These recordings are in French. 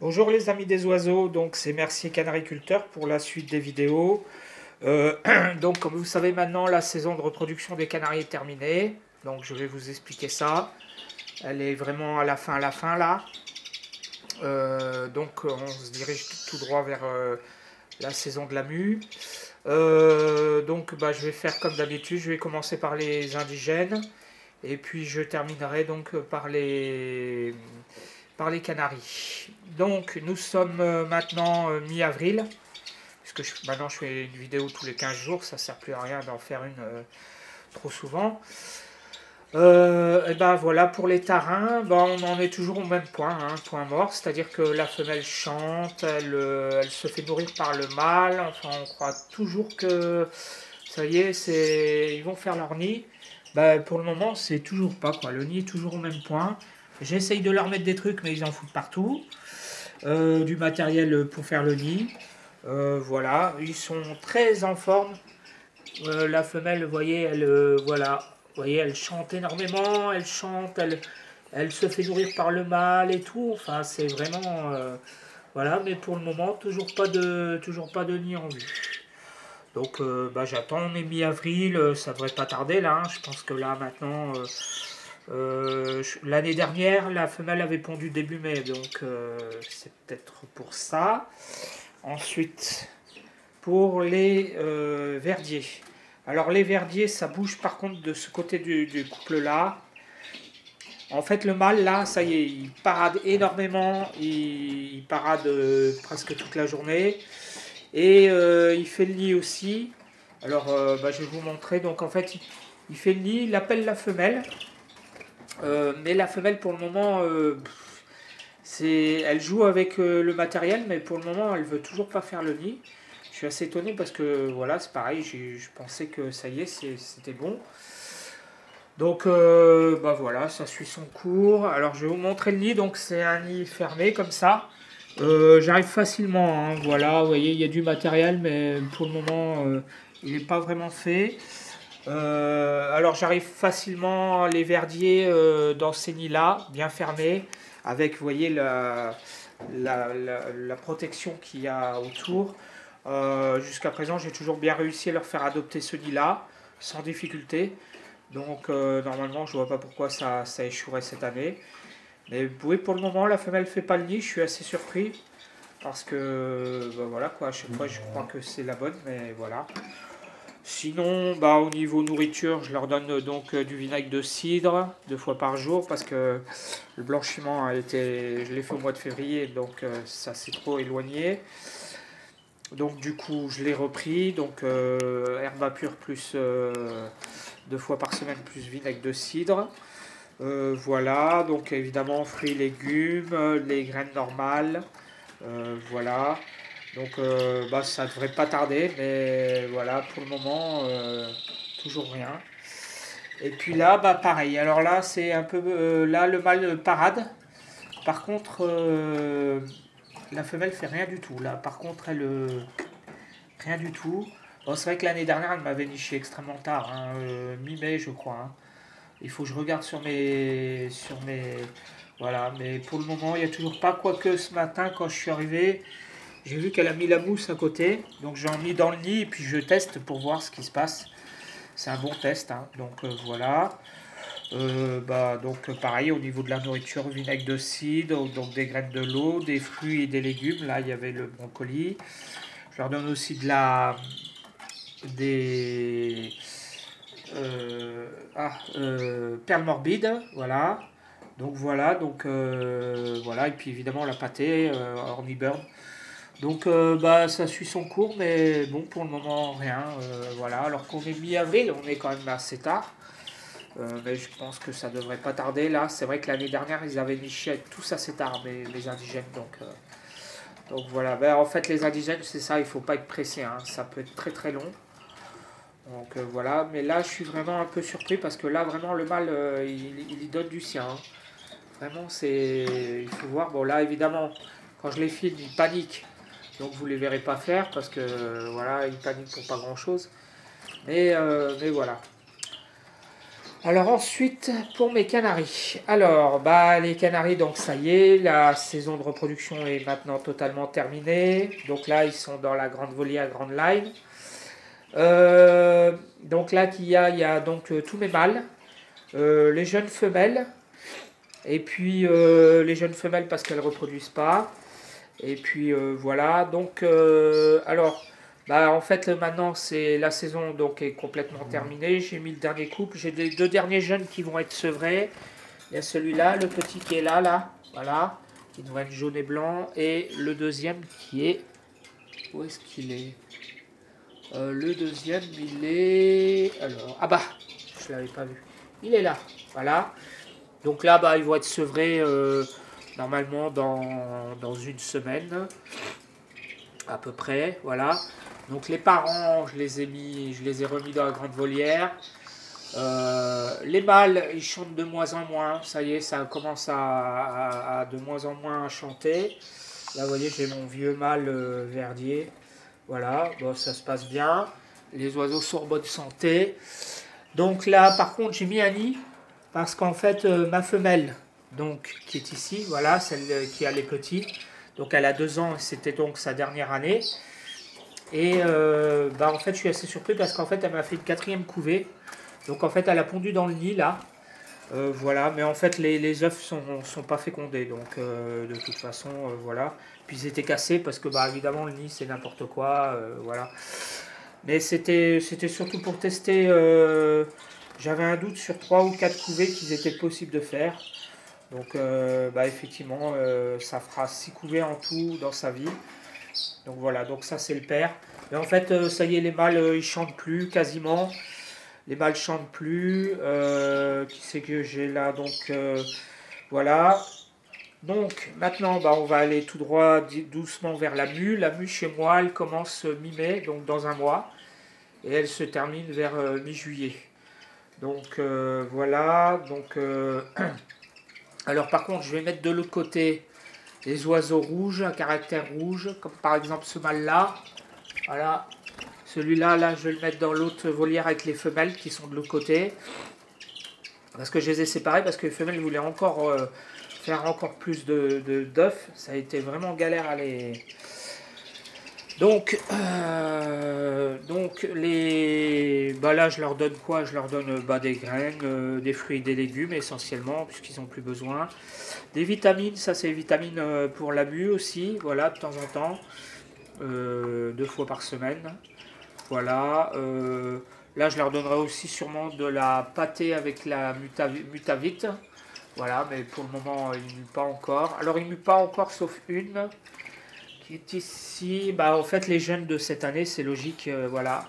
Bonjour les amis des oiseaux, donc c'est Mercier Canariculteur pour la suite des vidéos. Euh, donc comme vous savez maintenant, la saison de reproduction des canaris est terminée. Donc je vais vous expliquer ça. Elle est vraiment à la fin là. Donc on se dirige tout droit vers la saison de la mue. Donc je vais faire comme d'habitude, je vais commencer par les indigènes. Et puis je terminerai donc par les canaris. Donc nous sommes maintenant mi-avril, puisque maintenant je fais une vidéo tous les 15 jours, ça ne sert plus à rien d'en faire une trop souvent. Et ben voilà, pour les tarins, ben on en est toujours au même point, hein, point mort, c'est-à-dire que la femelle chante, elle se fait nourrir par le mâle, enfin on croit toujours que ça y est, ils vont faire leur nid. Ben, pour le moment, c'est toujours pas quoi, le nid est toujours au même point. J'essaye de leur mettre des trucs, mais ils en foutent partout. Du matériel pour faire le nid. Voilà, ils sont très en forme. La femelle, vous voyez, voilà, vous voyez, elle chante énormément, elle chante, elle se fait nourrir par le mâle et tout. Enfin, c'est vraiment, voilà, mais pour le moment, toujours pas de nid en vue. Donc, j'attends, on est mi-avril, ça devrait pas tarder là. Hein. Je pense que là maintenant, l'année dernière, la femelle avait pondu début mai, donc c'est peut-être pour ça. Ensuite, pour les verdiers. Alors les verdiers, ça bouge par contre de ce côté du couple là. En fait, le mâle là, ça y est, il parade énormément, il parade presque toute la journée. Et il fait le nid aussi. Alors, je vais vous montrer. Donc, en fait, il fait le nid, il appelle la femelle. Mais la femelle, pour le moment, elle joue avec le matériel, mais pour le moment, elle veut toujours pas faire le nid. Je suis assez étonné parce que voilà, c'est pareil, je pensais que ça y est, c'était bon. Donc voilà, ça suit son cours. Alors je vais vous montrer le nid, donc c'est un nid fermé comme ça. J'arrive facilement, hein, voilà, vous voyez, il y a du matériel, mais pour le moment, il n'est pas vraiment fait. Alors j'arrive facilement les verdiers dans ces nids-là, bien fermés, avec, vous voyez, la protection qu'il y a autour. Jusqu'à présent, j'ai toujours bien réussi à leur faire adopter ce nid-là, sans difficulté. Donc normalement, je ne vois pas pourquoi ça échouerait cette année. Mais oui, pour le moment, la femelle ne fait pas le nid, je suis assez surpris. Parce que, voilà, quoi, à chaque fois, je crois que c'est la bonne, mais voilà. Sinon, au niveau nourriture, je leur donne donc du vinaigre de cidre 2 fois par jour parce que le blanchiment je l'ai fait au mois de février, donc ça s'est trop éloigné. Donc du coup, je l'ai repris, donc herbe pure plus 2 fois par semaine plus vinaigre de cidre. Voilà, donc évidemment fruits, légumes, les graines normales, voilà. Donc ça devrait pas tarder, mais voilà, pour le moment, toujours rien. Et puis là, pareil. Alors là, c'est un peu là le mâle parade. Par contre, la femelle fait rien du tout. Là, par contre, elle rien du tout. Bon, c'est vrai que l'année dernière, elle m'avait niché extrêmement tard, hein, mi-mai, je crois. Hein. Il faut que je regarde sur mes, voilà. Mais pour le moment, il n'y a toujours pas. Quoique ce matin, quand je suis arrivé, j'ai vu qu'elle a mis la mousse à côté, donc j'en ai mis dans le nid et puis je teste pour voir ce qui se passe. C'est un bon test, hein. Donc voilà. Donc pareil au niveau de la nourriture, vinaigre de cidre, donc des graines de l'eau, des fruits et des légumes. Là il y avait le brocoli. Je leur donne aussi des perles morbides, voilà. Donc voilà, voilà, et puis évidemment la pâtée, Horniburn. Donc ça suit son cours, mais bon, pour le moment, rien. Voilà, alors qu'on est mi-avril, on est quand même assez tard. Mais je pense que ça devrait pas tarder. Là, c'est vrai que l'année dernière, ils avaient niché tous assez tard, les indigènes. Donc voilà, en fait, les indigènes, c'est ça, il faut pas être pressé. Hein. Ça peut être très très long. Donc voilà, mais là, je suis vraiment un peu surpris parce que là, vraiment, le mâle, il y donne du sien. Hein. Vraiment, il faut voir. Bon, là, évidemment, quand je les filme, ils paniquent. Donc vous ne les verrez pas faire parce que voilà, ils paniquent pour pas grand chose. Mais voilà. Alors ensuite, pour mes canaris. Alors, bah, les canaris, donc ça y est, la saison de reproduction est maintenant totalement terminée. Donc là, ils sont dans la grande volière, grande line. Donc là, il y a donc tous mes mâles, les jeunes femelles, et puis les jeunes femelles parce qu'elles ne reproduisent pas. Et puis voilà, donc alors, bah, en fait maintenant c'est la saison donc est complètement terminée. J'ai mis le dernier couple, j'ai les deux derniers jeunes qui vont être sevrés. Il y a celui-là, le petit qui est là, voilà, qui devrait être jaune et blanc, et le deuxième qui est, où est-ce qu'il est, le deuxième il est, alors, ah bah, je l'avais pas vu, il est là, voilà. Donc là bah ils vont être sevrés normalement dans une semaine à peu près, voilà. Donc les parents, je les ai remis dans la grande volière. Les mâles, ils chantent de moins en moins. Ça y est, ça commence à de moins en moins chanter. Là, vous voyez, j'ai mon vieux mâle verdier. Voilà, bon, ça se passe bien. Les oiseaux sont en bonne santé. Donc là, par contre, j'ai mis un nid parce qu'en fait, ma femelle, donc qui est ici, voilà, celle qui a les petits. Donc elle a 2 ans, c'était donc sa dernière année. Et bah, en fait, je suis assez surpris parce qu'en fait, elle m'a fait une 4e couvée. Donc en fait, elle a pondu dans le nid là. Voilà, mais en fait, les œufs sont pas fécondés. Donc de toute façon, voilà. Puis ils étaient cassés parce que, bah, évidemment, le nid c'est n'importe quoi. Voilà. Mais c'était surtout pour tester. J'avais un doute sur 3 ou 4 couvées qu'ils étaient possibles de faire. Donc, bah, effectivement, ça fera 6 couvées en tout dans sa vie. Donc voilà, donc ça c'est le père. Mais en fait, ça y est, les mâles, ils chantent plus quasiment. Les mâles chantent plus. Qui c'est que j'ai là? Donc voilà. Donc maintenant, bah, on va aller tout droit, doucement vers la mue. La mue chez moi, elle commence mi-mai, donc dans un mois. Et elle se termine vers mi-juillet. Donc voilà. Donc, alors par contre, je vais mettre de l'autre côté les oiseaux rouges, à caractère rouge, comme par exemple ce mâle-là. Voilà. Celui-là, là, je vais le mettre dans l'autre volière avec les femelles qui sont de l'autre côté. Parce que je les ai séparés, parce que les femelles voulaient encore faire encore plus d'œufs. Ça a été vraiment galère à les... Donc les... Bah là, je leur donne quoi? Je leur donne bah, des graines, des fruits et des légumes essentiellement, puisqu'ils n'ont plus besoin. Des vitamines, ça c'est vitamines pour la mue aussi, voilà, de temps en temps. 2 fois par semaine. Voilà. Là, je leur donnerai aussi sûrement de la pâtée avec la Mutavite. Voilà, mais pour le moment, ils ne muent pas encore. Alors, ils ne muent pas encore, sauf une qui est ici. Bah, en fait, les jeunes de cette année, c'est logique. Voilà.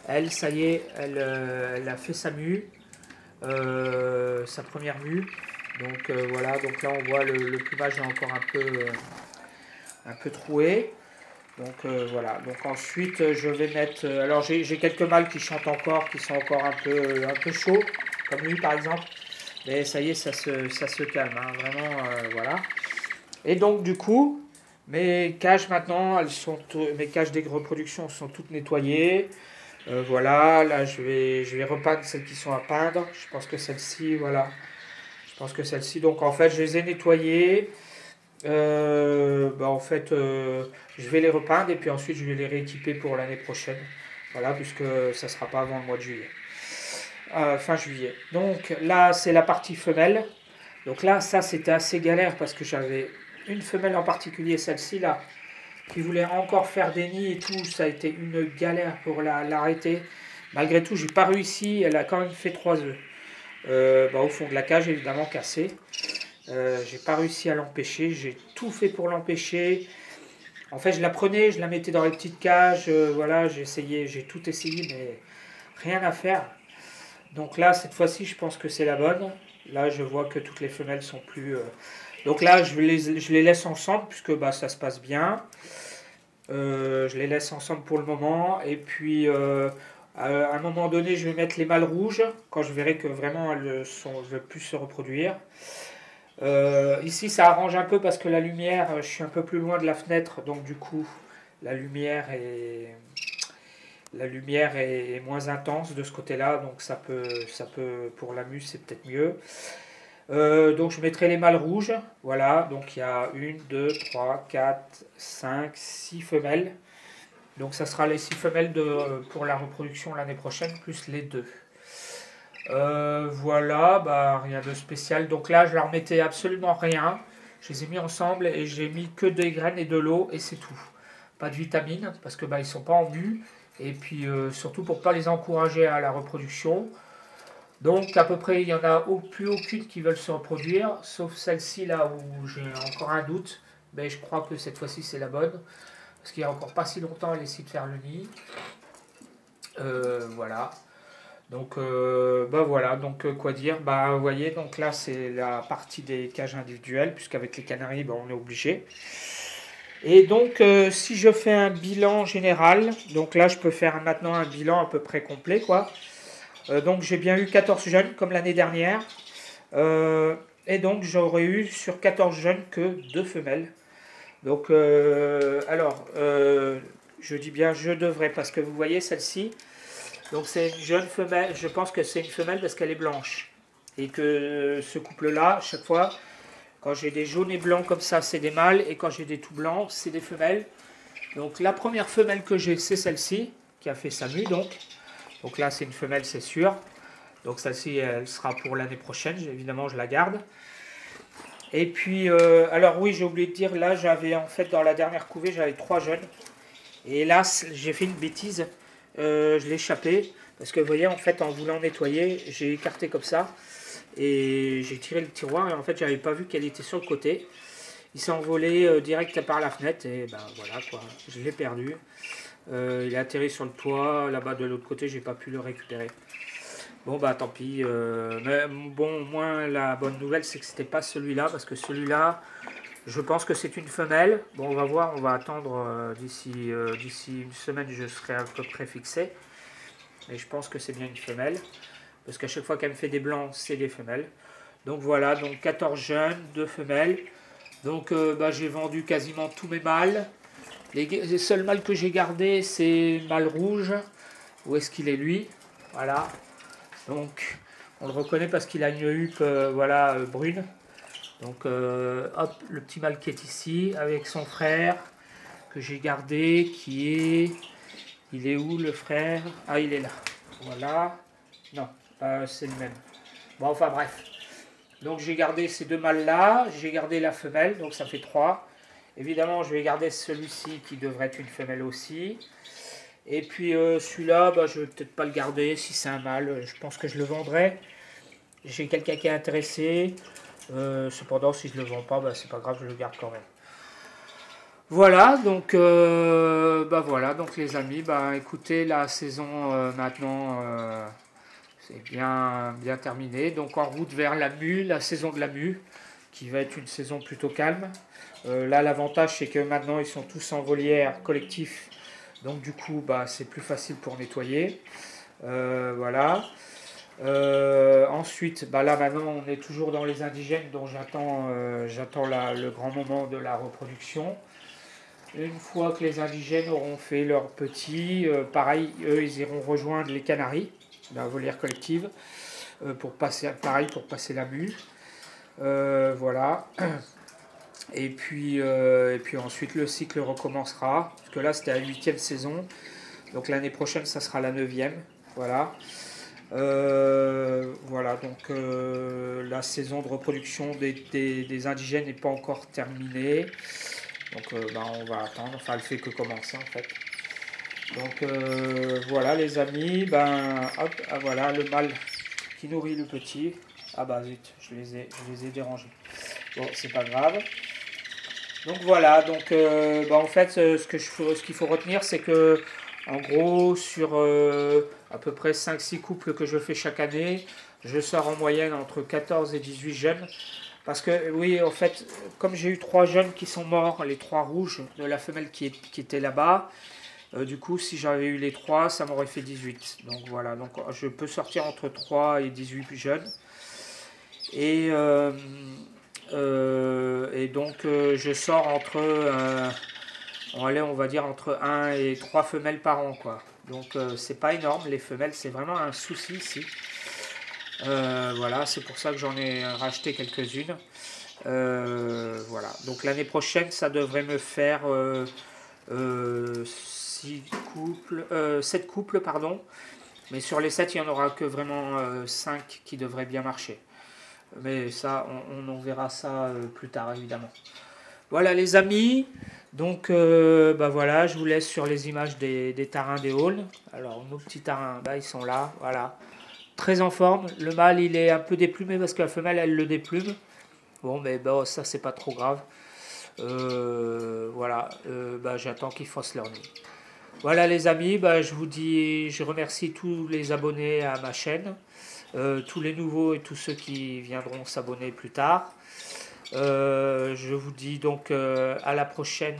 Elle, ça y est, elle a fait sa mue. Sa première mue. Donc, voilà. Donc là, on voit le plumage est encore un peu troué. Donc voilà, donc ensuite je vais mettre, alors j'ai quelques mâles qui chantent encore, qui sont encore un peu chauds, comme lui par exemple, mais ça y est, ça se calme, hein, vraiment, voilà. Et donc du coup, mes cages maintenant, mes cages de reproduction sont toutes nettoyées, voilà, là je vais repeindre celles qui sont à peindre, je pense que celle-ci, voilà, je pense que celle-ci, donc en fait je les ai nettoyées. Bah en fait, je vais les repeindre et puis ensuite je vais les rééquiper pour l'année prochaine. Voilà, puisque ça ne sera pas avant le mois de juillet. Fin juillet. Donc là, c'est la partie femelle. Donc là, ça c'était assez galère parce que j'avais une femelle en particulier, celle-ci là, qui voulait encore faire des nids et tout. Ça a été une galère pour l'arrêter. Malgré tout, j'ai pas réussi. Elle a quand même fait 3 œufs. Bah, au fond de la cage, évidemment cassée. J'ai pas réussi à l'empêcher, j'ai tout fait pour l'empêcher. En fait, je la prenais, je la mettais dans les petites cages, voilà, j'ai tout essayé, mais rien à faire. Donc là, cette fois-ci, je pense que c'est la bonne. Là, je vois que toutes les femelles sont plus... Donc là, je les laisse ensemble, puisque bah, ça se passe bien. Je les laisse ensemble pour le moment. Et puis, à un moment donné, je vais mettre les mâles rouges, quand je verrai que vraiment elles ne veulent plus se reproduire. Ici, ça arrange un peu parce que la lumière, je suis un peu plus loin de la fenêtre, donc du coup, la lumière La lumière est moins intense de ce côté-là, donc pour la mue, c'est peut-être mieux. Donc je mettrai les mâles rouges. Voilà, donc il y a 1, 2, 3, 4, 5, 6 femelles. Donc ça sera les 6 femelles pour la reproduction l'année prochaine, plus les 2. Voilà, bah, rien de spécial. Donc là, je leur mettais absolument rien. Je les ai mis ensemble et j'ai mis que des graines et de l'eau et c'est tout. Pas de vitamines parce que bah, ils sont pas en mue. Et puis surtout pour pas les encourager à la reproduction. Donc à peu près, il n'y en a plus aucune qui veulent se reproduire, sauf celle-ci là où j'ai encore un doute. Mais je crois que cette fois-ci c'est la bonne. Parce qu'il n'y a encore pas si longtemps, elle essaie de faire le nid. Voilà. Donc, bah voilà, donc quoi dire, bah vous voyez, donc là c'est la partie des cages individuelles, puisqu'avec les canaris, bah, on est obligé. Et donc, si je fais un bilan général, donc là je peux faire maintenant un bilan à peu près complet, quoi. Donc j'ai bien eu 14 jeunes, comme l'année dernière. Et donc j'aurais eu sur 14 jeunes que 2 femelles. Donc, je dis bien je devrais, parce que vous voyez celle-ci, donc c'est une jeune femelle, je pense que c'est une femelle parce qu'elle est blanche. Et que ce couple-là, chaque fois, quand j'ai des jaunes et blancs comme ça, c'est des mâles, et quand j'ai des tout blancs, c'est des femelles. Donc la première femelle que j'ai, c'est celle-ci, qui a fait sa mue, donc. Donc là, c'est une femelle, c'est sûr. Donc celle-ci, elle sera pour l'année prochaine, évidemment, je la garde. Et puis, alors oui, j'ai oublié de dire, là, j'avais en fait, dans la dernière couvée, j'avais 3 jeunes. Et hélas, j'ai fait une bêtise. Je l'ai échappé. Parce que vous voyez, en fait, en voulant nettoyer, j'ai écarté comme ça. Et j'ai tiré le tiroir. Et en fait, j'avais pas vu qu'elle était sur le côté. Il s'est envolé direct par la fenêtre. Et ben voilà, quoi. Je l'ai perdu. Il est atterri sur le toit. Là-bas, de l'autre côté, j'ai pas pu le récupérer. Bon, bah tant pis. Mais bon, au moins, la bonne nouvelle, c'est que c'était pas celui-là. Parce que celui-là, je pense que c'est une femelle. Bon, on va voir, on va attendre d'ici une semaine, je serai à peu près fixé. Mais je pense que c'est bien une femelle. Parce qu'à chaque fois qu'elle me fait des blancs, c'est des femelles. Donc voilà, donc 14 jeunes, 2 femelles. Donc bah, j'ai vendu quasiment tous mes mâles. Les seuls mâles que j'ai gardés, c'est mâle rouge. Où est-ce qu'il est lui? Voilà. Donc on le reconnaît parce qu'il a une huppe voilà, brune. Donc hop, le petit mâle qui est ici avec son frère que j'ai gardé qui est... Il est où le frère? Ah, il est là. Voilà. Non, c'est le même. Bon, enfin bref. Donc j'ai gardé ces 2 mâles là, j'ai gardé la femelle, donc ça fait 3. Évidemment, je vais garder celui-ci qui devrait être une femelle aussi. Et puis celui-là, bah, je vais peut-être pas le garder si c'est un mâle. Je pense que je le vendrai. J'ai quelqu'un qui est intéressé. Cependant, si je le vends pas, bah, c'est pas grave, je le garde quand même. Voilà, donc bah voilà, donc les amis, bah écoutez, la saison maintenant c'est bien terminé. Donc en route vers la mue, la saison de la mue, qui va être une saison plutôt calme. Là, l'avantage c'est que maintenant ils sont tous en volière collectif, donc du coup bah c'est plus facile pour nettoyer. Voilà. Ensuite, bah là maintenant on est toujours dans les indigènes, donc j'attends le grand moment de la reproduction. Une fois que les indigènes auront fait leurs petits, pareil, eux ils iront rejoindre les canaris, la volière collective, pour passer la mue. Voilà. Et puis ensuite le cycle recommencera, parce que là c'était la 8e saison, donc l'année prochaine ça sera la 9e. Voilà. Voilà, donc la saison de reproduction des indigènes n'est pas encore terminée. Donc bah, on va attendre, enfin elle fait que commencer en fait. Donc voilà les amis, ben hop, ah, voilà le mâle qui nourrit le petit. Ah bah zut, je les ai dérangés. Bon, c'est pas grave. Donc voilà, donc bah, en fait ce qu'il faut retenir c'est que en gros sur à peu près 5-6 couples que je fais chaque année, je sors en moyenne entre 14 et 18 jeunes. Parce que oui, en fait, comme j'ai eu 3 jeunes qui sont morts, les 3 rouges de la femelle qui était là-bas, du coup, si j'avais eu les 3, ça m'aurait fait 18. Donc voilà, donc je peux sortir entre 3 et 18 jeunes. Et donc je sors entre, allez, on va dire entre 1 et 3 femelles par an, quoi. Donc c'est pas énorme, les femelles, c'est vraiment un souci ici. Voilà, c'est pour ça que j'en ai racheté quelques-unes. Voilà, donc l'année prochaine, ça devrait me faire 7 couples, pardon. Mais sur les 7, il n'y en aura que vraiment 5 qui devraient bien marcher. Mais ça, on verra ça plus tard, évidemment. Voilà les amis, donc bah voilà, je vous laisse sur les images des tarins des Aulnes. Alors nos petits tarins, bah, ils sont là, voilà. Très en forme, le mâle il est un peu déplumé parce que la femelle elle le déplume. Bon mais bon, ça c'est pas trop grave. Voilà, bah, j'attends qu'ils fassent leur nid. Voilà les amis, bah, je vous dis, je remercie tous les abonnés à ma chaîne, tous les nouveaux et tous ceux qui viendront s'abonner plus tard. Je vous dis donc à la prochaine